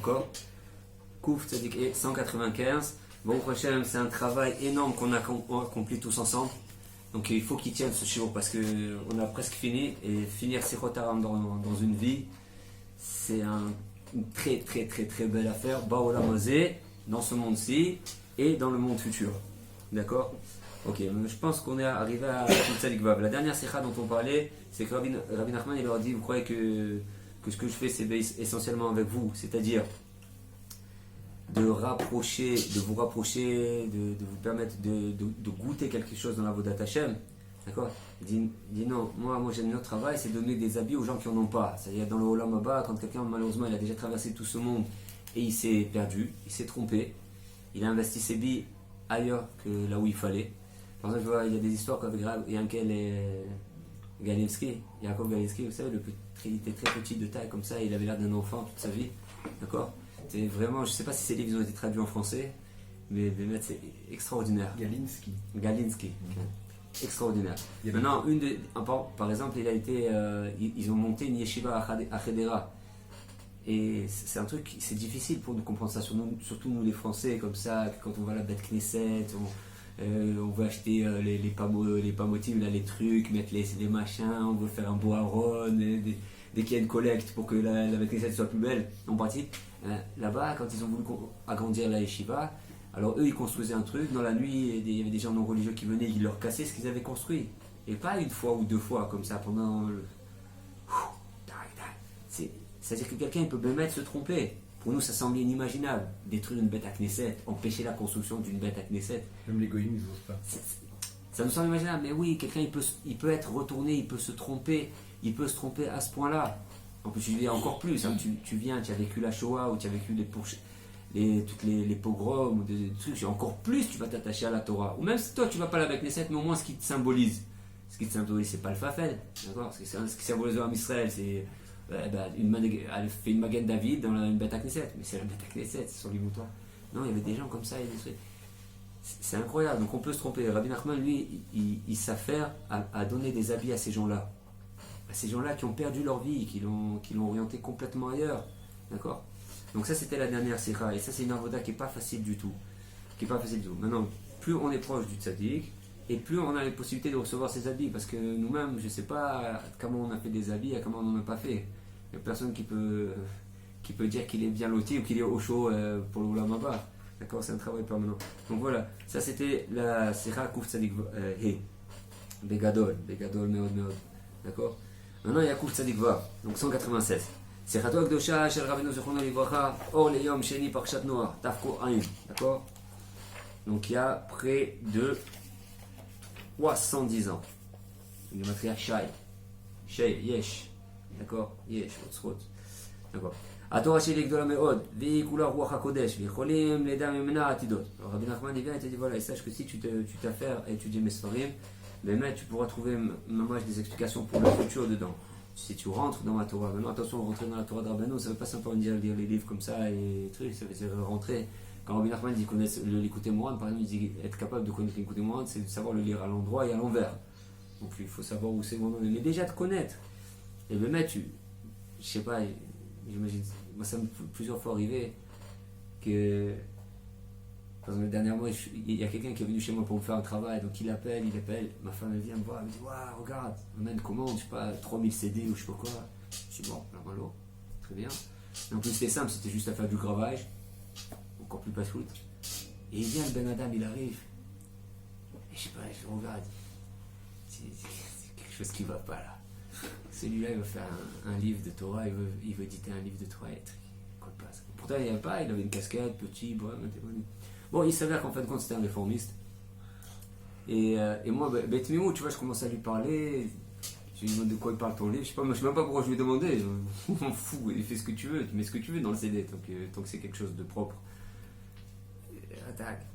D'accord. Kouf Tzadik et 195. Bon, prochain, c'est un travail énorme qu'on a accompli tous ensemble. Donc il faut qu'il tienne ce shiur parce qu'on a presque fini. Et finir Sichot Haram dans une vie, c'est une très très très très belle affaire. Ba'olam hazeh, dans ce monde-ci et dans le monde futur. D'accord. Ok, je pense qu'on est arrivé à Tzadik Vav. La dernière sikha dont on parlait, c'est que Rabbi Nachman il leur a dit, vous croyez que ce que je fais c'est essentiellement avec vous, c'est-à-dire de vous rapprocher, de vous permettre de goûter quelque chose dans la Vodat Hashem. D'accord. Il dit non, moi j'ai un autre travail, c'est donner des habits aux gens qui n'en ont pas. C'est-à-dire dans le Olam Haba, quand quelqu'un malheureusement il a déjà traversé tout ce monde et il s'est perdu, il s'est trompé, il a investi ses billes ailleurs que là où il fallait. Par exemple, je vois, il y a des histoires qu'avec Yankel et Galinski, Yaakov Galinski, vous savez, il était très petit de taille comme ça, il avait l'air d'un enfant toute sa vie. D'accord. C'est vraiment, je ne sais pas si ces livres ont été traduits en français, mais c'est extraordinaire. Galinski. Extraordinaire. Maintenant, par exemple, ils ont monté une yeshiva à Khedera. Et c'est un truc, c'est difficile pour nous comprendre ça, surtout nous les Français, comme ça, quand on va à la bête Knesset, on veut acheter les pamotimes, les trucs, mettre les machins, on veut faire un beau haron, dès qu'il y a une collecte pour que la bête Knesset soit plus belle, en pratique. Là-bas, quand ils ont voulu agrandir la yeshiva, alors eux ils construisaient un truc, dans la nuit il y avait des gens non religieux qui venaient, ils leur cassaient ce qu'ils avaient construit. Et pas une fois ou deux fois comme ça pendant le... C'est-à-dire que quelqu'un peut même se tromper. Pour nous ça semble inimaginable, détruire une bête à Knesset, empêcher la construction d'une bête à Knesset. Même les goïms ils n'osent pas. Ça nous semble imaginable, mais oui, quelqu'un il peut être retourné, il peut se tromper à ce point-là. En plus, tu dis encore plus, hein, tu viens, tu as vécu la Shoah ou tu as vécu toutes les pogroms ou des trucs, et encore plus tu vas t'attacher à la Torah. Ou même si toi tu vas pas là avec Knesset, mais au moins ce qui te symbolise. Ce qui te symbolise, c'est pas le Fafel, d'accord. Ce qui symbolise l'homme Israël, c'est elle fait une Magen David dans une bête à Knesset, mais c'est la bête à Knesset, c'est sur les moutons. Non, il y avait des gens comme ça, c'est incroyable, donc on peut se tromper. Rabbi Nachman, lui, il s'affaire à donner des habits à ces gens-là. À ces gens-là qui ont perdu leur vie, qui l'ont orienté complètement ailleurs. D'accord. Donc ça c'était la dernière sikha, et ça c'est une avoda qui n'est pas facile du tout. Maintenant, plus on est proche du tzaddik, et plus on a les possibilités de recevoir ces habits, parce que nous-mêmes, je ne sais pas comment on a fait des habits et comment on n'en a pas fait. Il n'y a personne qui peut dire qu'il est bien loti ou qu'il est au chaud pour l'Olam Haba. D'accord, c'est un travail permanent. Donc voilà, ça c'était la sikha Kouf Tzadik He. Begadol, meod. D'accord. Maintenant il y a Kouf Tzadik Vav, donc 196. Sichato Akdosha Shel Rabbeinu Zichrono Livracha Or Leyom Sheni Parshat Noach Tafko Ayin. D'accord. Donc il y a près de 310 ans. Il y a Shai, Yesh. D'accord. Yesh, Otzrot. D'accord. התורה שלי גדולה מאוד, והיא כולה רוח הקודש, ויכולים לידע ממנה עתידות. רבי נחמן vient et te dit voilà, et sache que si tu t'affaires à étudier mes sfarim, ben, tu pourras trouver des explications pour le futur dedans. Si tu rentres dans ma Torah, maintenant attention, rentrer dans la Torah de Rabbeinu, ça ne veut pas simplement dire lire les livres comme ça et trucs, ça veut dire rentrer. Quand Rabbi Nachman dit connaître l'écouter Mourad, par exemple, il dit être capable de connaître l'écouter Mourad, c'est de savoir le lire à l'endroit et à l'envers. Donc il faut savoir où c'est mon nom, mais déjà te connaître. Et même je sais pas, j'imagine, moi ça m'est plusieurs fois arrivé que, par exemple, dernièrement, il y a quelqu'un qui est venu chez moi pour me faire un travail, donc il appelle, ma femme elle vient me voir, elle me dit waouh, regarde, on a une commande, je sais pas, 3000 CD ou je sais pas quoi. Je dis bon, normalement, très bien. Et en plus c'était simple, c'était juste à faire du gravage, encore plus pas-foot. Et il vient, le Ben Adam, il arrive, et je sais pas, je regarde, c'est quelque chose qui va pas là. Celui-là, il veut faire un livre de Torah, il veut éditer un livre de Torah, et quoi de passe. Pourtant, il n'y avait pas, il avait une casquette, petit, bon, il s'avère qu'en fin de compte, c'était un réformiste. Et moi, Beth Mimou, tu vois, je commence à lui parler, je lui demande de quoi il parle ton livre, je sais même pas pourquoi je lui ai demandé, je m'en fous, il fait ce que tu veux, tu mets ce que tu veux dans le CD, tant que c'est quelque chose de propre. Attaque.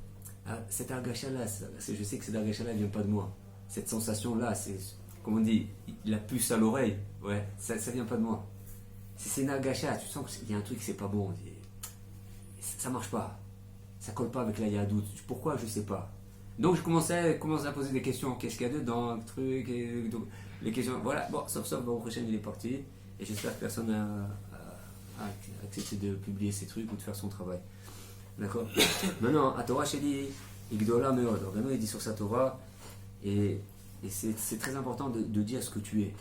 Cette argacha-là, je sais que cette argacha-là ne vient pas de moi. Cette sensation-là, c'est, comme on dit, la puce à l'oreille, ouais, ça vient pas de moi. C'est une argacha, tu sens qu'il y a un truc qui c'est pas bon, ça marche pas, ça colle pas avec la yadout. Pourquoi, je sais pas. Donc je commence à poser des questions, qu'est-ce qu'il y a dedans, le truc, et donc, les questions, voilà, bon, sauf, bon, prochain il est parti, et j'espère que personne accepter de publier ses trucs ou de faire son travail. D'accord. Maintenant, à Torah Sheli, Igdola Meod. Rabbeinu il dit sur sa Torah, et c'est très important de dire ce que tu es.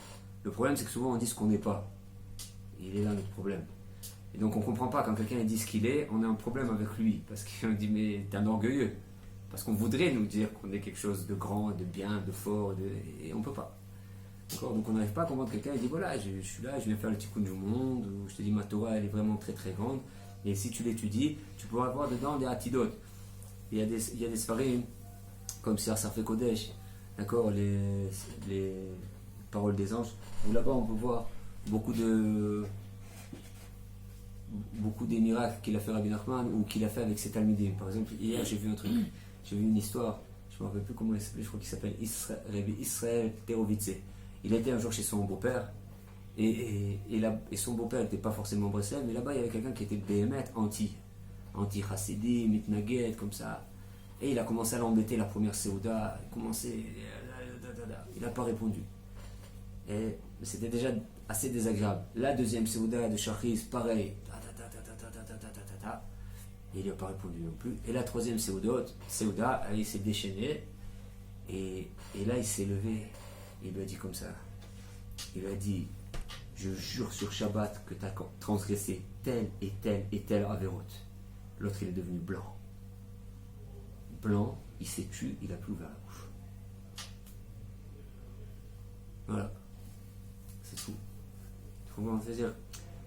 Le problème, c'est que souvent on dit ce qu'on n'est pas. Il est là notre problème. Et donc on ne comprend pas quand quelqu'un dit ce qu'il est, on a un problème avec lui. Parce qu'on dit, mais t'es un orgueilleux. Parce qu'on voudrait nous dire qu'on est quelque chose de grand, de bien, de fort, et on ne peut pas. D'accord. Donc on n'arrive pas à comprendre quelqu'un, il dit voilà, je suis là, je viens faire le tikkun du monde, ou je te dis ma Torah elle est vraiment très très grande. Et si tu l'étudies, tu pourras voir dedans des atidotes. Il y a des sfarim, comme Siyar Sarfei Kodesh, d'accord, les paroles des anges, où là-bas on peut voir beaucoup des miracles qu'il a fait Rabbi Nachman, ou qu'il a fait avec ses talmidim. Par exemple, hier j'ai vu un truc, j'ai vu une histoire, je ne me rappelle plus comment il s'appelle, je crois qu'il s'appelle Rabbi Israël Perovitze. Il a été un jour chez son beau-père, et son beau-père n'était pas forcément Breslev, mais là-bas il y avait quelqu'un qui était béhémet anti-Chassidim, mitnaged, comme ça. Et il a commencé à l'embêter la première Séouda, il n'a pas répondu. Et c'était déjà assez désagréable. La deuxième Séouda de Shachiz, pareil, et il n'a pas répondu non plus. Et la troisième Séouda, il s'est déchaîné, et là il s'est levé, il lui a dit comme ça, il lui a dit, je jure sur Shabbat que tu as transgressé telle et telle et telle avérote. L'autre il est devenu blanc. Blanc, il s'est tué, il n'a plus ouvert la bouche. Voilà. C'est tout. C'est-à-dire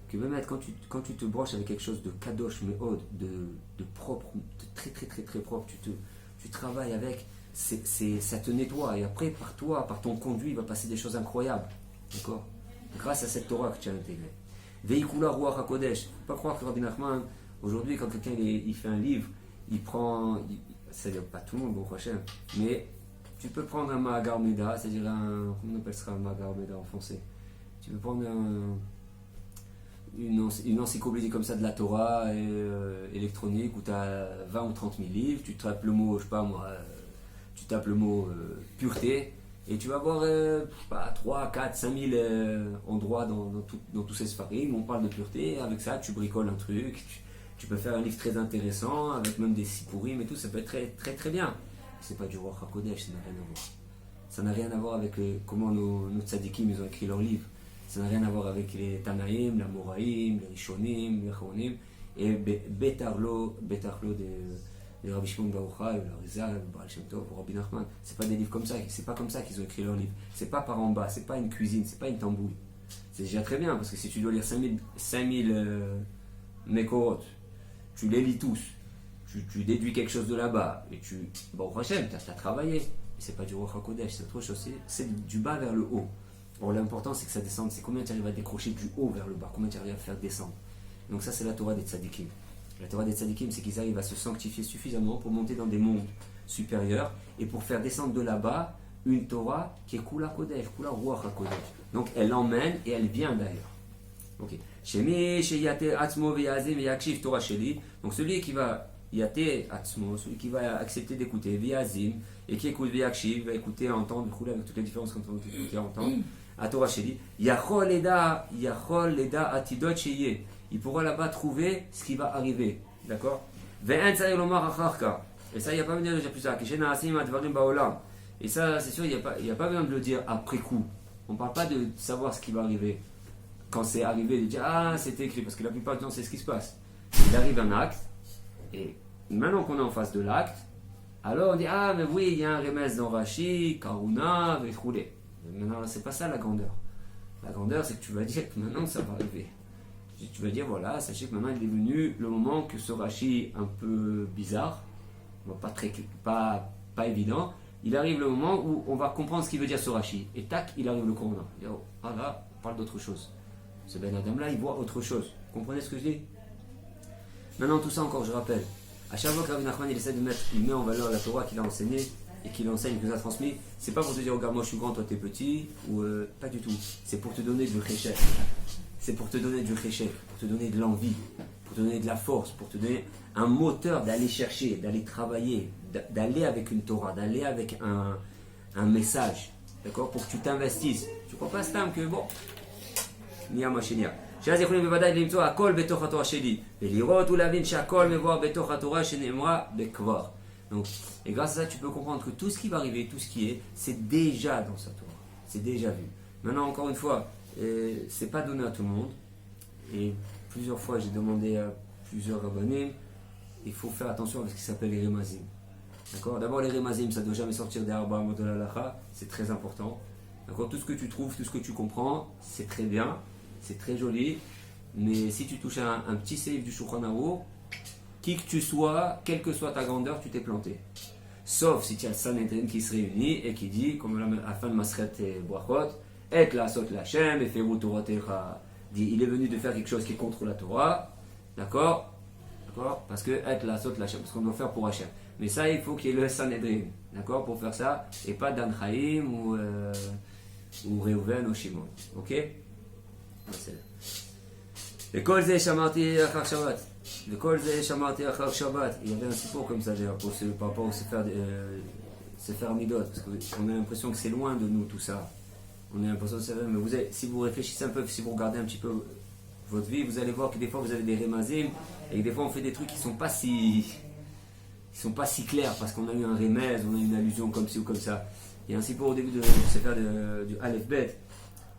que même quand tu te branches avec quelque chose de kadosh, mais de propre, de très très très très propre, tu travailles avec, ça te nettoie, et après par toi, par ton conduit, il va passer des choses incroyables. D'accord? Grâce à cette Torah que tu as intégrée. Veikula Ruach HaKodesh. Faut pas croire que Rabbi Nachman, aujourd'hui, quand quelqu'un il fait un livre, il prend, c'est-à-dire pas tout le monde, bon prochain, mais tu peux prendre un Mahagar Meda, c'est-à-dire comment on appelle ça un Mahagar Meda en français? Tu peux prendre une encyclopédie comme ça de la Torah électronique où tu as 20 ou 30 000 livres, tu tapes le mot, je sais pas moi, tu tapes le mot pureté, et tu vas avoir 3, 4, 5 000 endroits dans tous ces sfarim où on parle de pureté. Avec ça, tu bricoles un truc, tu peux faire un livre très intéressant, avec même des sipourim et tout, ça peut être très très très bien. C'est pas du Ruach HaKodesh, ça n'a rien à voir. Ça n'a rien à voir avec comment nos tzadikim ils ont écrit leurs livres. Ça n'a rien à voir avec les Tanaïm, la Moraïm, les Rishonim, les Charonim, et Betarlo de Rabbi Shimon Bar Yochai, le Rizal, le Baal Shem Tov, Rabbi Nachman. C'est pas des livres comme ça, c'est pas comme ça qu'ils ont écrit leurs livres. C'est pas par en bas, c'est pas une cuisine, c'est pas une tambouille. C'est déjà très bien, parce que si tu dois lire 5000 Mekorot, tu les lis tous, tu déduis quelque chose de là-bas, et bon, Hachem, tu as travaillé. C'est pas du Ruach HaKodesh, c'est autre chose, c'est du bas vers le haut. Or, l'important c'est que ça descende, c'est combien tu arrives à décrocher du haut vers le bas, combien tu arrives à faire descendre. Donc ça c'est la Torah des tzadikim. La Torah des tzadikim, c'est qu'ils arrivent à se sanctifier suffisamment pour monter dans des mondes supérieurs et pour faire descendre de là-bas une Torah qui est Kula Kodesh, Kula Ruach HaKodesh. Donc elle emmène et elle vient d'ailleurs. Ok. Shemi sheyate atzmo veyazim veyakshiv Torah sheli. Donc celui qui va yate atzmo, celui qui va accepter d'écouter veyazim et qui écoute veyakshiv, va écouter, entendre, avec toutes les différences qu'on peut écouter et entendre. À Torah sheli, yachol leda atidot sheye. Il pourra là-bas trouver ce qui va arriver. D'accord? Et ça, il n'y a pas besoin de dire plus ça. Et ça, c'est sûr, il n'y a pas besoin de le dire après coup. On ne parle pas de savoir ce qui va arriver. Quand c'est arrivé, de dire ah, c'était écrit. Parce que la plupart du temps, c'est ce qui se passe. Il arrive un acte. Et maintenant qu'on est en face de l'acte, alors on dit ah, mais oui, il y a un remède dans Rashi, Karuna, Vetroulé. Maintenant, c'est pas ça la grandeur. La grandeur, c'est que tu vas dire que maintenant, ça va arriver. Tu vas dire, voilà, sachez que maintenant il est venu le moment que ce Rashi un peu bizarre, pas évident, il arrive le moment où on va comprendre ce qu'il veut dire ce Rashi. Et tac, il arrive le Coran. Ah là, on parle d'autre chose. Ce Ben Adam là, il voit autre chose. Vous comprenez ce que je dis? Maintenant, tout ça encore, je rappelle. À chaque fois que Rabbi Nachman il met en valeur la Torah qu'il a enseignée et qu'il enseigne, qu'il nous a transmis, c'est pas pour te dire, regarde, moi je suis grand, toi t'es petit, ou pas du tout. C'est pour te donner du cheshek. C'est pour te donner du cheshek, pour te donner de l'envie, pour te donner de la force, pour te donner un moteur d'aller chercher, d'aller travailler, d'aller avec une Torah, d'aller avec un message, d'accord, pour que tu t'investisses. Tu ne crois pas, Stam, que bon, Nia Machinia. שאז יכולים בוודאי למצוא הכל בתוך התורה שלי, ולראות ולהבין שהכל מבואר בתוך התורה שנאמרה בכבר. Donc, et grâce à ça, tu peux comprendre que tout ce qui va arriver, tout ce qui est, c'est déjà dans sa Torah. C'est déjà vu. Maintenant, encore une fois, c'est pas donné à tout le monde. Et plusieurs fois, j'ai demandé à plusieurs rabbanim, il faut faire attention à ce qui s'appelle les remazim. D'accord? D'abord, les remazim, ça ne doit jamais sortir des arba de la lacha, c'est très important. D'accord? Tout ce que tu trouves, tout ce que tu comprends, c'est très bien, c'est très joli. Mais si tu touches un petit seif du Shulchan Aruch, qui que tu sois, quelle que soit ta grandeur, tu t'es planté. Sauf si tu as le Sanhedrin qui se réunit et qui dit, comme à la fin de Masret et Brachot, et la sot lachem, et ferou Toratecha, dit il est venu de faire quelque chose qui est contre la Torah, d'accord? D'accord? Parce que et la sot lachem, parce qu'on doit faire pour Hachem. Mais ça, il faut qu'il y ait le Sanhedrin, d'accord? Pour faire ça, et pas Dan Chaim ou Reuven ou Shimon, ok? Et kol ze shamarti achar Shabbat. Le kol ze shamarti achar Shabbat. Il y avait un sipo comme ça d'ailleurs par rapport au Sefer Midot, parce qu'on a l'impression que c'est loin de nous tout ça. On a l'impression que c'est vrai, mais si vous réfléchissez un peu, si vous regardez un petit peu votre vie, vous allez voir que des fois vous avez des remazim et que des fois on fait des trucs qui sont pas si clairs parce qu'on a eu un remez, on a eu une allusion comme ci ou comme ça. Il y a un sipo au début du Sefer du Aleph Bet,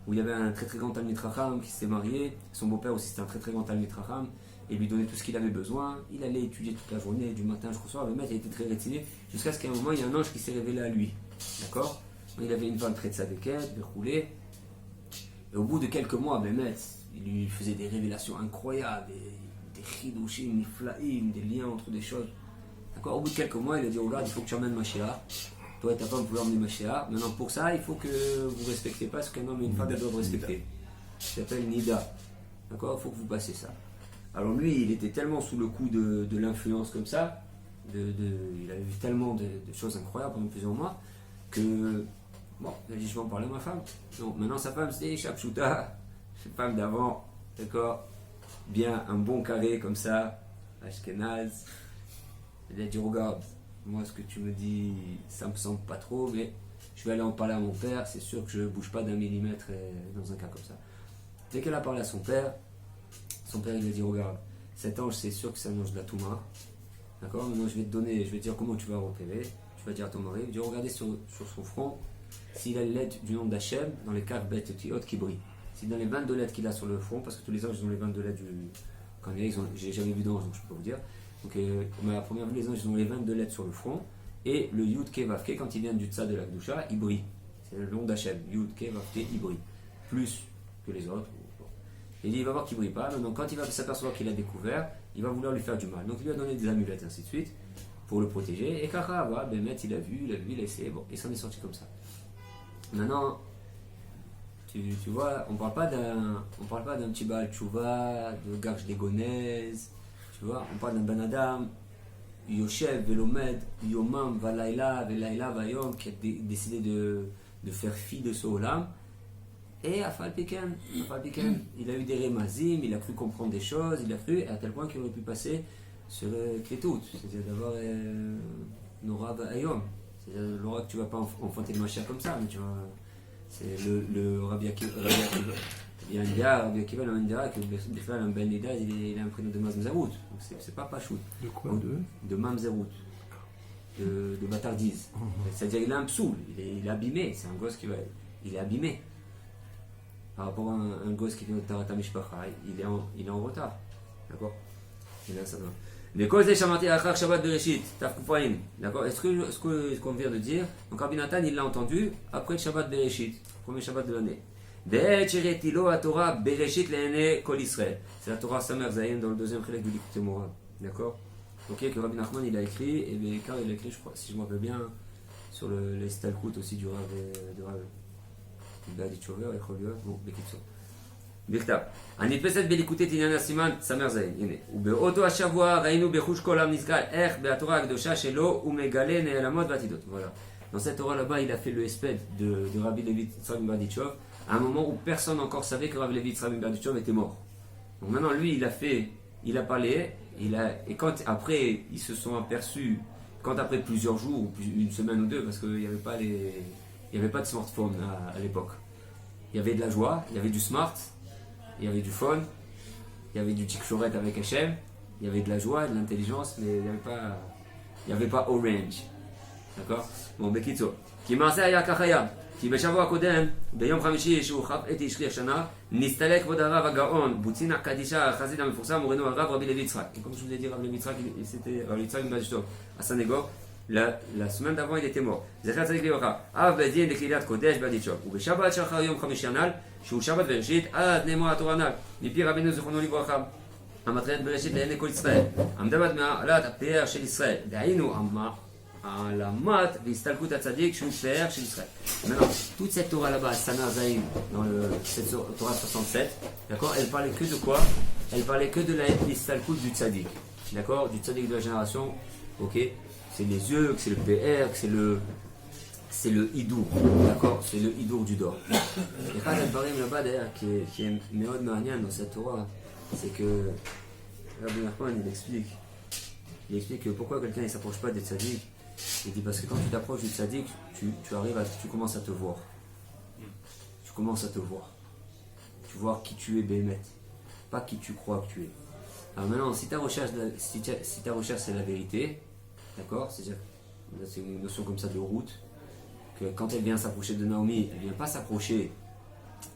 où il y avait un très très grand Talmid Chacham qui s'est marié, son beau-père aussi c'était un très très grand Talmid Chacham, et lui donnait tout ce qu'il avait besoin. Il allait étudier toute la journée, du matin jusqu'au soir. Le maître il était très rétiné, jusqu'à ce qu'à un moment il y a un ange qui s'est révélé à lui. D'accord? Il avait une femme très tzadékette, déroulée, et au bout de quelques mois, le maître il lui faisait des révélations incroyables, des chidushim, des flaïm, des liens entre des choses. D'accord? Au bout de quelques mois, il a dit regarde, il faut que tu amènes Mashiach. Toi et ta femme, vous pouvez emmener Mashiach. Maintenant, pour ça, il faut que vous ne respectez pas ce qu'un homme et une femme doivent respecter. Ça s'appelle Nida. D'accord? Il faut que vous passiez ça. Alors lui, il était tellement sous le coup de l'influence comme ça, il avait vu tellement de choses incroyables pendant plusieurs mois, que, bon, il a dit je vais en parler à ma femme. Donc maintenant, sa femme, c'est Shapshuta, cette femme d'avant, d'accord? Bien, un bon carré comme ça, Ashkenaz. Il a dit regarde, moi ce que tu me dis, ça me semble pas trop, mais je vais aller en parler à mon père, c'est sûr que je ne bouge pas d'un millimètre dans un cas comme ça. Dès qu'elle a parlé à son père il lui a dit regarde, cet ange c'est sûr que c'est un ange de la Touma, d'accord? Maintenant je vais te dire comment tu vas repérer, tu vas dire à ton mari, il dit regardez sur son front, s'il a les lettres du nom d'Hachem, dans les 4 bêtes qui brillent. Si dans les 22 lettres qu'il a sur le front, parce que tous les anges ils ont les 22 lettres quand j'ai jamais vu d'ange donc je peux vous dire. Donc, à première vue, les anges ont les 22 lettres sur le front, et le Yud Ke Vav Ke, quand il vient du Tza de la Kedusha, il brille. C'est le nom d'Hachem, Yud Ke Vav Ke, il brille. Plus que les autres. Et il va voir qu'il ne brille pas, donc quand il va s'apercevoir qu'il a découvert, il va vouloir lui faire du mal. Donc il lui a donné des amulettes, ainsi de suite, pour le protéger. Et Kaka, voilà, Bémet, il a vu, il a essayé, bon, et s'en est sorti comme ça. Maintenant, tu vois, on ne parle pas d'un petit Baal Tchouva, de Garj Degonez. Tu vois, on parle d'un Ben Adam, Yoshev, Velomed, Yomam, Valaila, Velaila, Vayom, qui a décidé de faire fi de ce Olam. Et Afal Piken, il a eu des remazim, il a cru comprendre des choses, il a cru, à tel point qu'il aurait pu passer sur le Kétout, c'est-à-dire d'avoir Nora Vayom. C'est-à-dire l'aura que tu ne vas pas enfanter le Mashiach comme ça, mais tu vois, c'est le Rabbi Akiva. Il y a un gars, Rabbi Akiva, il y a un que un Ben Nida, il a un prénom de Mamzerout. Donc c'est pas Pachout. De quoi? De Mamzerout. De bâtardise. C'est-à-dire il a un psoul, il est abîmé. C'est un gosse il est abîmé. Par rapport à un gosse qui vient de Tarat Mishpacha, il est en retard. D'accord? Il a ça. Les causes des Shamati Achar Shabbat Bereshit, Tafkufaim. D'accord? Est-ce qu'on vient de dire? Donc Rabbi Nathan, il l'a entendu après le Shabbat Bereshit, premier Shabbat de l'année. C'est la Torah Samer Zayin dans le deuxième chilek du Likutei Moharan. D'accord? Ok, que Rabbi Nachman il a écrit, et Bekar il a écrit, je crois, si je me rappelle bien, sur les Stalkut aussi du Rav Badi Chover et Choliot. Bon, Bekitso. בכתב. הנתפסת בליקוטי עניין הסימן סמר זין, הנה. ובאותו השבוע ראינו בחוש כל עם נזכר איך בתורה הקדושה שלו הוא מגלה נעלמות ועתידות. Voilà. Dans cette Torah là-bas, il a fait le espède de Rabbi Levi Yitzhak Berditchov à un moment où personne encore savait que Rabbi Levi Yitzhak Berditchov était mort. Donc maintenant, lui, il a parlé, et quand après, ils se sont aperçus, quand après plusieurs jours, ou une semaine ou deux, parce qu'il n'y avait pas de smartphone à l'époque. Il y avait de la joie, il y avait du smart, il y avait du fun, il y avait du tikchoret avec Hachem, il y avait de la joie, de l'intelligence, mais il n'y avait pas orange. d'accord? bon, בקיצור, כי מעשה היה כך היה, כי בשבוע הקודם, ביום חמישי שהוא כ"ה שליח שנה, נסתלק כבוד הרב הגאון, בוצינה קדישה, החסיד המפורסם, מורנו הרב רבי לוי יצחק. Comme je vous ai dit, Rabbi Levi Yitzhak, c'était Rabbi Yitzhak Majdo, à Sanégor. La semaine d'avant, il était mort. זכר צדיק לברכה, אב בית דין לקהילת קודש באדיצ'וק, ובשבת שאחר יום חמישי הנ"ל, שהוא שבת בראשית, עד נאמר התורה הנ"ל, מפי רבינו זיכרונו לברכה, המתחילת בראשית לעיני כל ישראל, המדברת מעלת הפאר של ישראל, דהיינו העלמת והסתלקות הצדיק שהוא פאר של ישראל. Maintenant, toute cette Torah là-bas, Sana Zaïm, dans cette Torah 67, d'accord, elle parlait que de quoi? Elle parlait que de l'istalkout du tzaddik, d'accord, du tzaddik de la génération, ok, c'est les yeux, que c'est le PR, que c'est le hidour, d'accord, c'est le hidour du dor. Et quand elle parlait là-bas d'ailleurs, qui est Meod Mahanyan dans cette Torah, c'est que Rabbi Nachman il explique que pourquoi quelqu'un ne s'approche pas des tzaddik. Il dit parce que quand tu t'approches du tzaddik, tu commences à te voir. Tu commences à te voir. Tu vois qui tu es, Béhémet, pas qui tu crois que tu es. Alors maintenant, si ta recherche c'est la vérité, d'accord, c'est une notion comme ça de route, que quand elle vient s'approcher de Naomi, elle ne vient pas s'approcher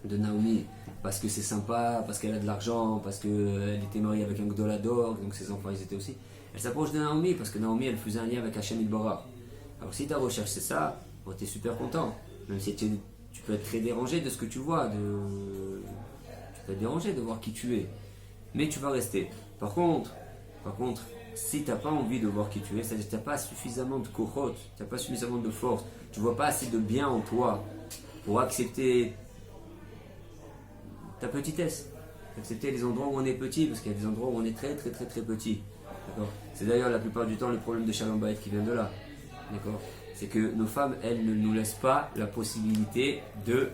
de Naomi parce que c'est sympa, parce qu'elle a de l'argent, parce qu'elle était mariée avec un Gdolador, donc ses enfants ils étaient aussi. Elle s'approche de Naomi parce que Naomi elle faisait un lien avec Hachem Yitbarach. Alors si ta recherche c'est ça, bon, tu es super content, même si tu peux être très dérangé de ce que tu vois, tu peux être dérangé de voir qui tu es, mais tu vas rester. Par contre, si tu n'as pas envie de voir qui tu es, c'est-à-dire que tu n'as pas suffisamment de kohot, tu n'as pas suffisamment de force, tu ne vois pas assez de bien en toi pour accepter ta petitesse, accepter les endroits où on est petit, parce qu'il y a des endroits où on est très très très très petit. D'accord. C'est d'ailleurs la plupart du temps le problème de Shalom Bayit qui vient de là. D'accord. C'est que nos femmes, elles ne nous laissent pas la possibilité de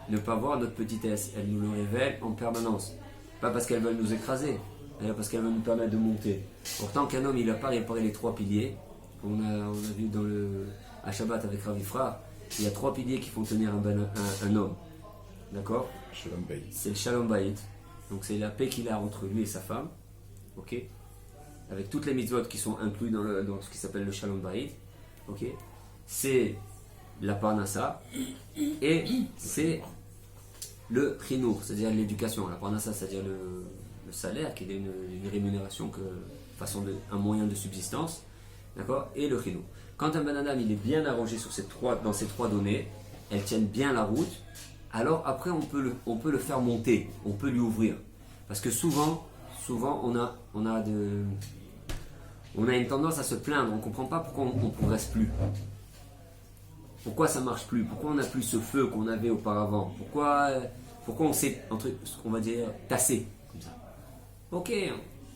ne pas voir notre petitesse. Elles nous le révèlent en permanence. Pas parce qu'elles veulent nous écraser, mais parce qu'elles veulent nous permettre de monter. Pourtant qu'un homme il n'a pas réparé les 3 piliers, on a vu dans le à Shabbat avec Rav Ifra, il y a 3 piliers qui font tenir un homme. D'accord. Shalom Bayit. C'est le Shalom Bayit. Donc c'est la paix qu'il a entre lui et sa femme. Ok. Avec toutes les mitzvot qui sont inclus dans ce qui s'appelle le Shalom Bayit, ok, c'est la parnassa et c'est le chinour, c'est-à-dire l'éducation. La parnassa, c'est-à-dire le salaire, qui est une rémunération, un moyen de subsistance, d'accord, et le chinour. Quand un bananam il est bien arrangé dans ces 3 données, elles tiennent bien la route, alors après on peut le faire monter, on peut lui ouvrir. Parce que souvent on a une tendance à se plaindre, on ne comprend pas pourquoi on ne progresse plus. Pourquoi ça ne marche plus? Pourquoi on n'a plus ce feu qu'on avait auparavant? Pourquoi on s'est, on va dire, tassé comme ça? Ok,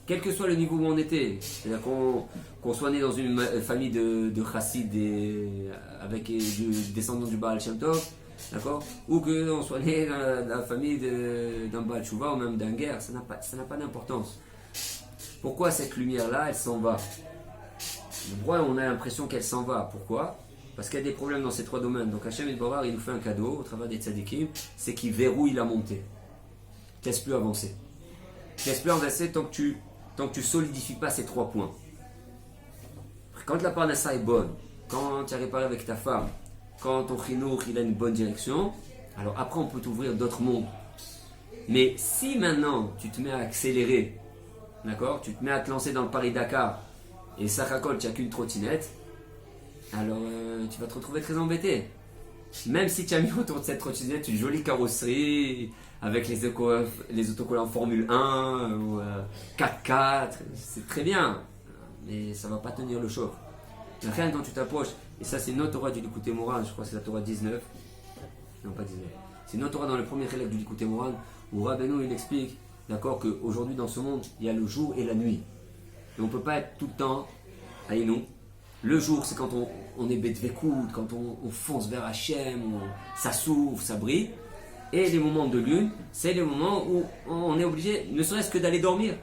quel que soit le niveau où on était, c'est-à-dire qu'on soit né dans une famille de chassid avec des descendants du Baal Shem Tov, d'accord, ou qu'on soit né dans la famille d'un Baal Tshuva ou même d'un guerre, ça n'a pas d'importance. Pourquoi cette lumière-là, elle s'en va? Pourquoi on a l'impression qu'elle s'en va? Pourquoi? Parce qu'il y a des problèmes dans ces 3 domaines. Donc Hachem Yitbarach, il nous fait un cadeau au travers des tzadikim, c'est qu'il verrouille la montée. Ne te laisse plus avancer. Ne te laisse plus avancer tant que tu ne solidifies pas ces 3 points. Quand la parnassa est bonne, quand tu as réparé avec ta femme, quand ton chinour il a une bonne direction, alors après on peut t'ouvrir d'autres mondes. Mais si maintenant tu te mets à accélérer, d'accord, tu te mets à te lancer dans le Paris-Dakar et Sakakol, tu n'as qu'une trottinette, alors tu vas te retrouver très embêté. Même si tu as mis autour de cette trottinette une jolie carrosserie avec les autocollants Formule 1 ou 4x4, c'est très bien, mais ça ne va pas tenir le choc. Rien quand tu t'approches, et ça c'est une autre Torah du Likutei Moharan, je crois que c'est la Torah 19, non pas 19, c'est une autre Torah dans le premier Chelek du Likutei Moharan où Rabbeinu il explique, d'accord, qu'aujourd'hui dans ce monde il y a le jour et la nuit. Et on ne peut pas être tout le temps, nous. Le jour c'est quand on est Betvekout, quand on fonce vers Hachem, ça s'ouvre, ça brille. Et les moments de lune, c'est les moments où on est obligé, ne serait-ce que d'aller dormir.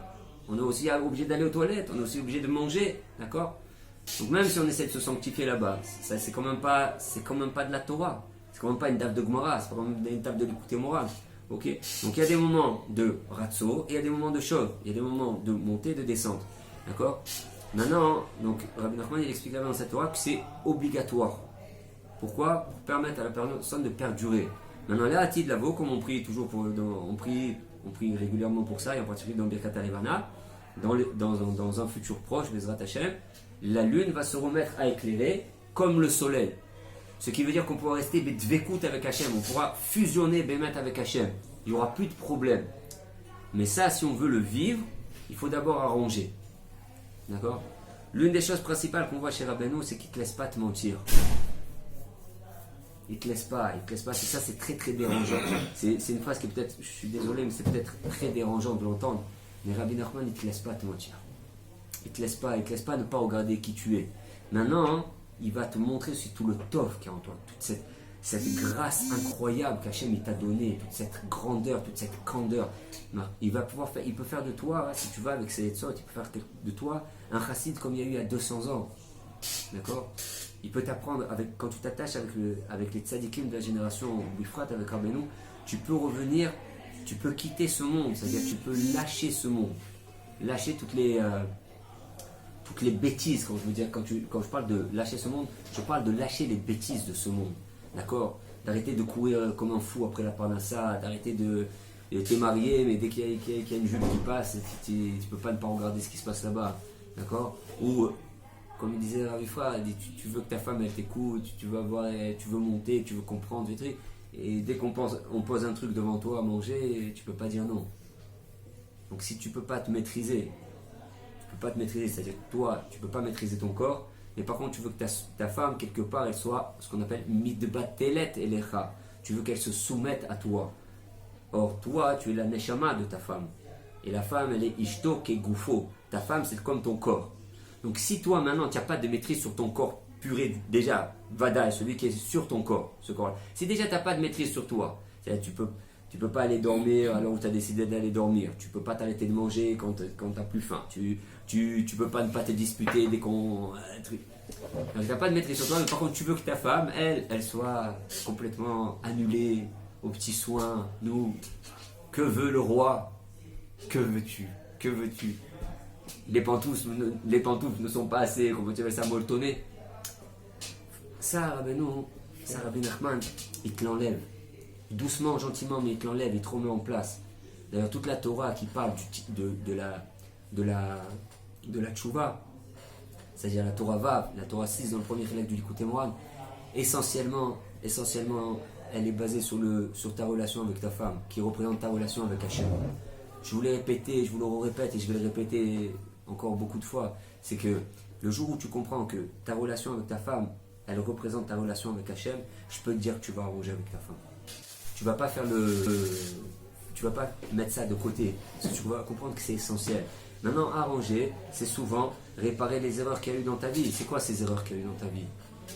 On est aussi obligé d'aller aux toilettes, on est aussi obligé de manger, d'accord. Donc même si on essaie de se sanctifier là-bas, c'est quand même pas de la Torah. C'est quand même pas une table de Gemara, c'est pas quand même une table de Likutei Moharan. Ok. Donc il y a des moments de ratso et il y a des moments de chauve. Il y a des moments de montée et de descente. D'accord. Maintenant, donc Rabbi Nachman il explique dans cette Torah que c'est obligatoire. Pourquoi? Pour permettre à la personne de perdurer. Maintenant, là, à titre de la comme on prie toujours on prie régulièrement pour ça, et en particulier dans Birkat Alevana, dans un futur proche, Bezrat Hashem, la lune va se remettre à éclairer comme le soleil. Ce qui veut dire qu'on pourra rester dvekout avec Hashem, on pourra fusionner Bémet avec Hashem. Il n'y aura plus de problème. Mais ça, si on veut le vivre, il faut d'abord arranger. D'accord? L'une des choses principales qu'on voit chez Rabbeinu, c'est qu'il ne te laisse pas te mentir. Il ne te laisse pas. C'est ça, c'est très très dérangeant. C'est une phrase qui est peut-être, je suis désolé, mais c'est peut-être très dérangeant de l'entendre. Mais Rabbi Nachman, il ne te laisse pas te mentir. Il ne te laisse pas ne pas regarder qui tu es. Maintenant, il va te montrer aussi tout le tov qu'il y a en toi, toute cette grâce incroyable qu'Hachem t'a donnée, toute cette grandeur, toute cette candeur. Il peut faire de toi, si tu vas avec ses etzot, il peut faire de toi un chassid comme il y a eu il y a 200 ans. D'accord? Il peut t'apprendre, quand tu t'attaches avec les tzadikim de la génération Bifrat, avec Rabbeinu, tu peux revenir, tu peux quitter ce monde, c'est-à-dire tu peux lâcher ce monde, lâcher toutes les bêtises. Quand je parle de lâcher ce monde, je parle de lâcher les bêtises de ce monde, d'accord? D'arrêter de courir comme un fou après la parnassa, d'arrêter de... T'es marié, mais dès qu'il y a une jupe qui passe, tu peux pas ne pas regarder ce qui se passe là-bas, d'accord? Ou... Comme il disait Rav Ifra, tu veux que ta femme elle t'écoute, tu veux monter, tu veux comprendre des trucs, et dès qu'on pose un truc devant toi à manger, tu peux pas dire non. Donc si tu peux pas te maîtriser, c'est-à-dire que toi, tu peux pas maîtriser ton corps, mais par contre tu veux que ta femme quelque part elle soit ce qu'on appelle midbatelet elecha, tu veux qu'elle se soumette à toi. Or toi, tu es la neshama de ta femme, et la femme elle est ishto kegoufo, ta femme c'est comme ton corps. Donc si toi maintenant tu n'as pas de maîtrise sur ton corps puré, déjà, Vada, celui qui est sur ton corps, ce corps-là, si déjà tu n'as pas de maîtrise sur toi, c'est-à-dire tu peux pas aller dormir alors où tu as décidé d'aller dormir, tu peux pas t'arrêter de manger quand tu n'as plus faim, tu peux pas ne pas te disputer dès qu'on... tu n'as pas de maîtrise sur toi, mais par contre tu veux que ta femme, elle soit complètement annulée aux petits soins. Nous, que veut le roi? Que veux-tu? Les pantoufles ne sont pas assez, comment tu appelles ça, molletonnées. Ça, Rabbi Nachman, il te l'enlève. Doucement, gentiment, mais il te l'enlève, il te remet en place. D'ailleurs, toute la Torah qui parle de la tchouva, c'est-à-dire la Torah Vav, la Torah 6 dans le premier chilek du Likutei Moharan, essentiellement, elle est basée sur ta relation avec ta femme, qui représente ta relation avec Hachem. Je vous l'ai répété, je vous le répète et je vais le répéter encore beaucoup de fois, c'est que le jour où tu comprends que ta relation avec ta femme, elle représente ta relation avec Hachem, je peux te dire que tu vas arranger avec ta femme. Tu vas pas faire tu vas pas mettre ça de côté, parce que tu vas comprendre que c'est essentiel. Maintenant, arranger, c'est souvent réparer les erreurs qu'il y a eu dans ta vie. C'est quoi ces erreurs qu'il y a eu dans ta vie?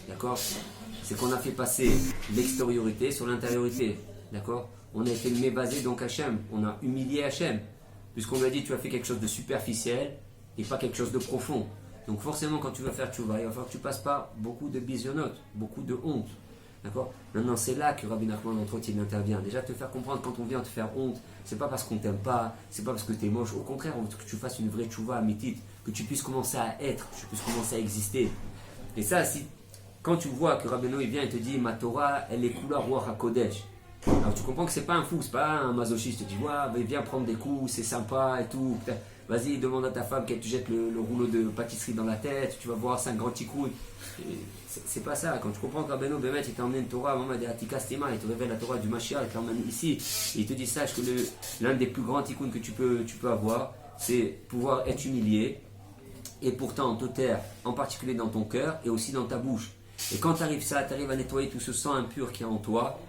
D'accord? C'est qu'on a fait passer l'extériorité sur l'intériorité. D'accord? On a été mébasé donc Hachem, on a humilié Hachem, puisqu'on a dit tu as fait quelque chose de superficiel et pas quelque chose de profond. Donc forcément quand tu vas faire tchouva, il va falloir que tu passes par beaucoup de bisionotes, beaucoup de honte. D'accord? Maintenant c'est là que Rabbi Nachman entre autres il intervient. Déjà te faire comprendre quand on vient te faire honte, c'est pas parce qu'on t'aime pas, c'est pas parce que tu es moche, au contraire on veut que tu fasses une vraie tchouva amitit, que tu puisses commencer à être, que tu puisses commencer à exister. Et ça, quand tu vois que Rabbeinu il vient et te dit ma Torah elle est couleur Ruach HaKodesh, alors tu comprends que c'est pas un fou, c'est pas un masochiste, tu te dis ouais, viens prendre des coups, c'est sympa et tout, vas-y demande à ta femme qu'elle te jette le rouleau de pâtisserie dans la tête, tu vas voir 5 grands tikouns. C'est pas ça, quand tu comprends que Rabbeinu Bémet il t'a emmené une Torah, maman de Atika Stema, il te révèle la Torah du Mashiach, il t'emmène ici, et il te dit sache que l'un des plus grands tikouns que tu peux avoir, c'est pouvoir être humilié, et pourtant te taire, en particulier dans ton cœur et aussi dans ta bouche. Et quand tu arrives à nettoyer tout ce sang impur qui est en toi,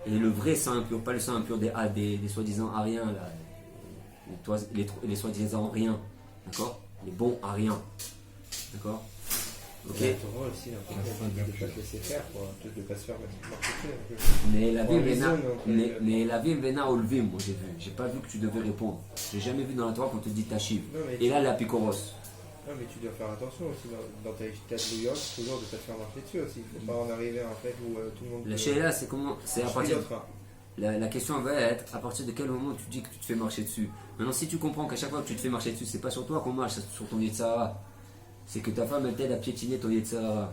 et le vrai sang impur, pas le sang impur des soi-disant ariens, là, les soi-disant ariens, d'accord? Les bons ariens, d'accord? Ok. La Torah aussi, de ne pas te laisser faire, de ne pas se faire marcher. Mais la vie vena olvim, moi j'ai pas vu que tu devais répondre. J'ai jamais vu dans la Torah qu'on te dit tachiv. Et là la picoros. Non mais tu dois faire attention aussi dans ta catégorie, toujours de ne pas te faire marcher dessus aussi. Il ne faut pas en arriver en fait où tout le monde... La shéla c'est comment? C'est à partir... la question va être à partir de quel moment tu dis que tu te fais marcher dessus. Maintenant, si tu comprends qu'à chaque fois que tu te fais marcher dessus, c'est pas sur toi qu'on marche, c'est sur ton Yetzirah. C'est que ta femme elle t'aide à piétiner ton Yetzirah.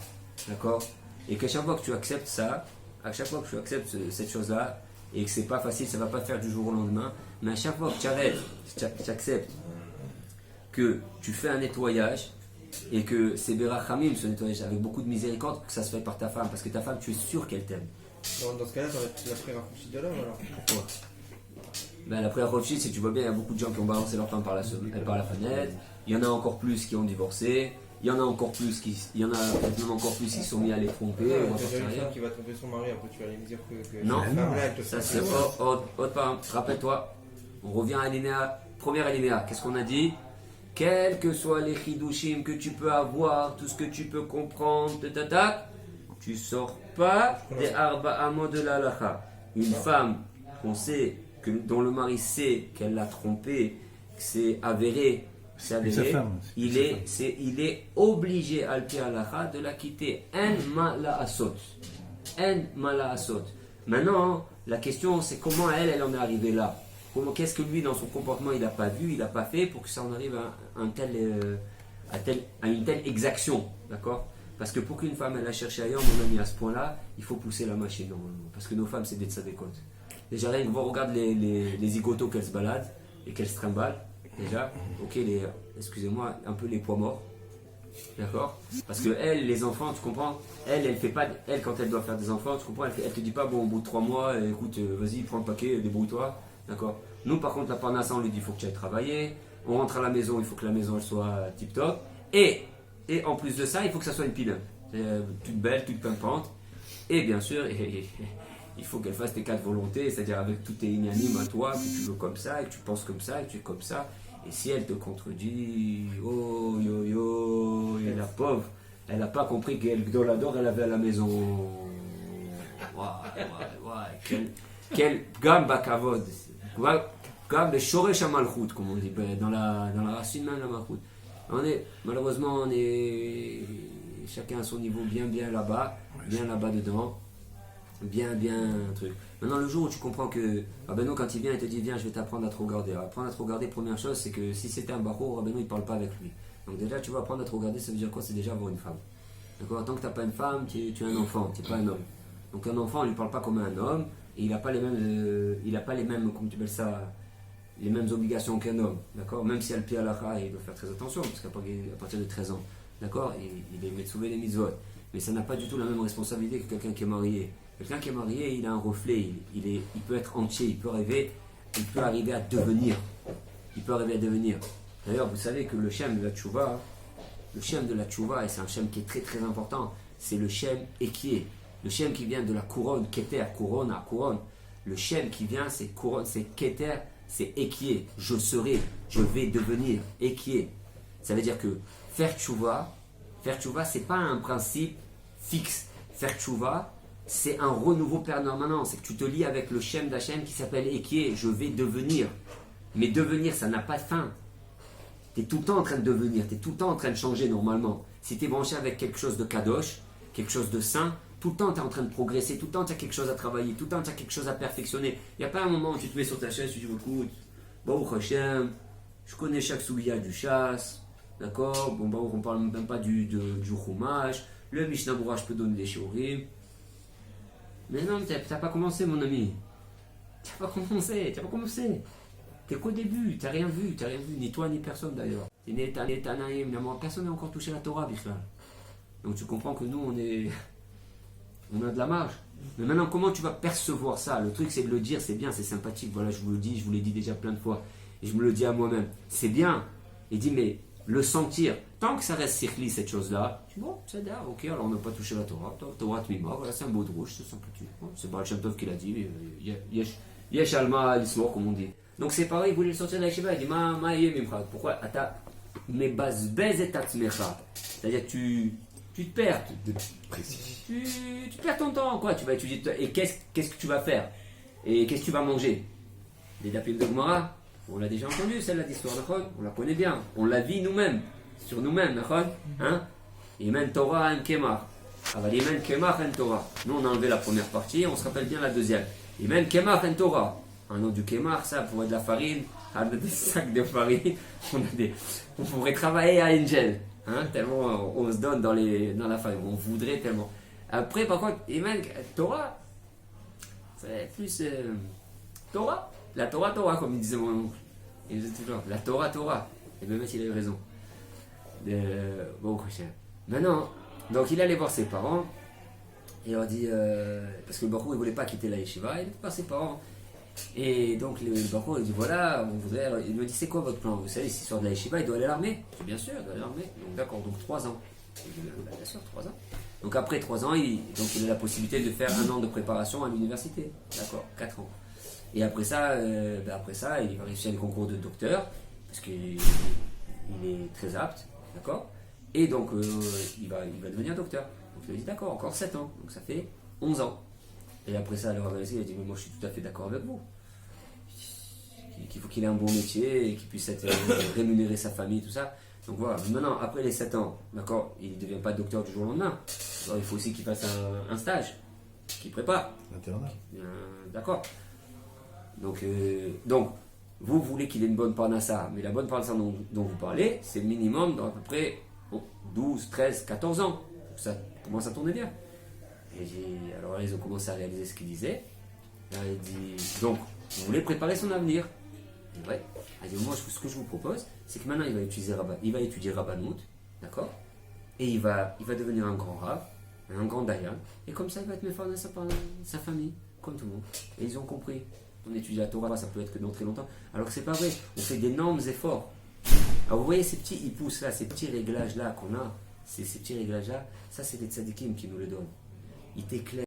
D'accord? Et qu'à chaque fois que tu acceptes ça, à chaque fois que tu acceptes cette chose-là, et que c'est pas facile, ça va pas faire du jour au lendemain, mais à chaque fois que tu arrêtes, tu acceptes que tu fais un nettoyage, et que c'est Berachamim ce nettoyage, avec beaucoup de miséricorde, que ça se fait par ta femme, parce que ta femme, tu es sûr qu'elle t'aime. Dans ce cas-là, t'aurais la prière rafraîchie de l'homme alors. Pourquoi? Ben, la prière rafraîchie, c'est tu vois bien, il y a beaucoup de gens qui ont balancé leur femme par la fenêtre, il y en a encore plus qui ont divorcé, il y en a encore plus qui sont mis à les tromper. Ouais, t'as déjà une femme qui va tromper son mari, après tu vas aller me dire que non, cette femme-là, elle te ça fait c'est autre part. Rappelle-toi, on revient à premier alinéa. Qu'est-ce qu'on a dit? Quels que soient les chidushim que tu peux avoir, tout ce que tu peux comprendre, tu sors pas des arba amo de l'alacha. Une femme, dont le mari sait qu'elle l'a trompé, que c'est avéré, il est obligé al pi halacha de la quitter. En ma la asot. Maintenant, la question c'est comment elle en est arrivée là. Qu'est-ce que lui dans son comportement il n'a pas vu, il n'a pas fait pour que ça en arrive à une telle exaction, d'accord? Parce que pour qu'une femme elle a cherché ailleurs, mon ami, à ce point-là, il faut pousser la machine normalement. Parce que nos femmes c'est des tzadékotes. Déjà rien que voir, regarde les zigotos qu'elles se baladent et qu'elles se trimballent. Déjà, ok, excusez-moi, un peu les poids morts, d'accord? Parce que elle, les enfants, tu comprends? Elle fait pas, elle quand elle doit faire des enfants, tu comprends? Elle te dit pas bon au bout de 3 mois, écoute, vas-y, prends le paquet, débrouille-toi, d'accord? Nous par contre la parnassa, on lui dit il faut que tu ailles travailler, on rentre à la maison, il faut que la maison elle soit tip top, et en plus de ça, il faut que ça soit une pile, toute belle, toute pimpante, et bien sûr, il faut qu'elle fasse tes 4 volontés, c'est-à-dire avec tous tes inanimes à toi, que tu veux comme ça, et que tu penses comme ça, et que tu es comme ça. Et si elle te contredit, oh yo yo, et la pauvre, elle n'a pas compris quel Gdolador elle avait à la maison. Quel gamba kavod, gam de shoresh malchut, comme on dit, dans la racine même de la malchut. Malheureusement, on est chacun à son niveau bien là-bas dedans. Bien un truc. Maintenant le jour où tu comprends que Rabbeinu quand il vient il te dit viens je vais t'apprendre à te regarder. Apprendre à te regarder, première chose c'est que si c'était un bachor, Rabbeinu il parle pas avec lui. Donc déjà tu vas apprendre à te regarder, ça veut dire quoi? C'est déjà avoir une femme. D'accord? Tant que tu n'as pas une femme, tu es un enfant, tu n'es pas un homme. Donc un enfant on lui parle pas comme un homme et il n'a pas les mêmes comme tu appelles ça, les mêmes obligations qu'un homme. D'accord? Même si al pi halacha il doit faire très attention parce qu'à partir de 13 ans, d'accord, il est metzuvé les mitzvot. Mais ça n'a pas du tout la même responsabilité que quelqu'un qui est marié. Quelqu'un qui est marié, il a un reflet, il peut être entier, il peut arriver à devenir. D'ailleurs, vous savez que le shem de la tchouva, et c'est un shem qui est très très important, c'est le shem équié. Le shem qui vient de la couronne, keter, couronne. Le shem qui vient, c'est couronne, c'est keter, c'est équié. Je serai, je vais devenir équié. Ça veut dire que faire tchouva, c'est pas un principe fixe. Faire tchouva, c'est un renouveau permanent, c'est que tu te lis avec le Shem d'Hachem qui s'appelle Ekié, je vais devenir. Mais devenir, ça n'a pas de fin. Tu es tout le temps en train de devenir, tu es tout le temps en train de changer normalement. Si tu es branché avec quelque chose de kadosh, quelque chose de saint, tout le temps tu es en train de progresser, tout le temps tu as quelque chose à travailler, tout le temps tu as quelque chose à perfectionner. Il n'y a pas un moment où tu te mets sur ta chaise et tu dis écoute, Baruch Hashem, je connais chaque souliya du chasse, d'accord, bon Baruch on parle même pas du Chumash, le Mishnah Berurah je peux donner des shiurim. Mais non, t'as pas commencé, mon ami. T'as pas commencé. T'es qu'au début, t'as rien vu, ni toi ni personne d'ailleurs. T'es né Tanaïm, personne n'a encore touché la Torah, Bichlal. Donc tu comprends que nous, on a de la marge. Mais maintenant, comment tu vas percevoir ça? Le truc, c'est de le dire, c'est bien, c'est sympathique. Voilà, je vous l'ai dit déjà plein de fois. Et je me le dis à moi-même. C'est bien. Il dit, mais le sentir, tant que ça reste circli cette chose-là, je dis bon, c'est bien, ok, alors on n'a pas touché la Torah, Torah Tmima, voilà, c'est un beau de rouge, c'est sympathique. C'est Baal Shem Tov qui l'a dit, Yesh Alma l'histoire, comme on dit. Donc c'est pareil, il voulait le sortir de la Shiva, il dit Ma Mimcha, pourquoi Ata Mebazbez et Tatzmecha, c'est-à-dire tu te perds, tu perds ton temps, quoi, tu vas étudier, et qu'est-ce que tu vas faire? Et qu'est-ce que tu vas manger? Des dapim de Gemara. On l'a déjà entendu, celle-là d'histoire, on la connaît bien, on la vit nous-mêmes, sur nous-mêmes, hein? Imen Torah en Kemar. Aval Imen Kemar en Torah. Nous, on a enlevé la première partie, on se rappelle bien la deuxième. Et même Kemach en Torah. Un nom du Kemach, ça pourrait être de la farine, avec des sacs de farine. On pourrait travailler à Angel. Hein, tellement on se donne dans la farine. On voudrait tellement. Après, par contre, et même Torah, c'est plus Torah. La Torah, comme il disait mon oncle. Il disait toujours, la Torah. Et même il a eu raison. Bon, maintenant, donc il allait voir ses parents. Et il leur dit, parce que le Bachour il ne voulait pas quitter la yeshiva, il allait voir ses parents. Et donc le Bachour il dit voilà, on voudrait. Alors, il me dit c'est quoi votre plan? Vous savez, s'il sort de la yeshiva, il doit aller à l'armée. Je dis bien sûr, il doit aller à l'armée. Donc d'accord, donc 3 ans. Je dis bien sûr, 3 ans. Donc après 3 ans, il a la possibilité de faire 1 an de préparation à l'université. D'accord, 4 ans. Et après ça, il va réussir les concours de docteur, parce qu'il est très apte, d'accord. Et donc il va devenir docteur. Donc il a dit d'accord, encore 7 ans, donc ça fait 11 ans. Et après ça, le Rav il a dit mais moi je suis tout à fait d'accord avec vous. Qu'il faut qu'il ait un bon métier et qu'il puisse rémunérer sa famille, tout ça. Donc voilà, maintenant après les 7 ans, d'accord, il ne devient pas docteur du jour au lendemain. Alors, il faut aussi qu'il fasse un stage, qu'il prépare. L'internat. D'accord. Donc vous voulez qu'il ait une bonne parnassa, mais la bonne parnassa dont vous parlez, c'est le minimum d'à peu près 12, 13, 14 ans. Ça commence à tourner bien. Alors ils ont commencé à réaliser ce qu'il disait. Là, il dit, donc, vous voulez préparer son avenir. Et ouais. Il dit, moi, ce que je vous propose, c'est que maintenant, il va étudier Rabbanout, d'accord. Et il va devenir un grand Rav, un grand Dayan. Et comme ça, il va être méfant de sa famille, comme tout le monde. Et ils ont compris. On étudie la Torah, ça peut être que dans très longtemps. Alors que c'est pas vrai. On fait d'énormes efforts. Alors vous voyez ces petits hipousses là, ces petits réglages là qu'on a, ces petits réglages là, ça c'est des tzadikim qui nous le donnent. Ils t'éclairent.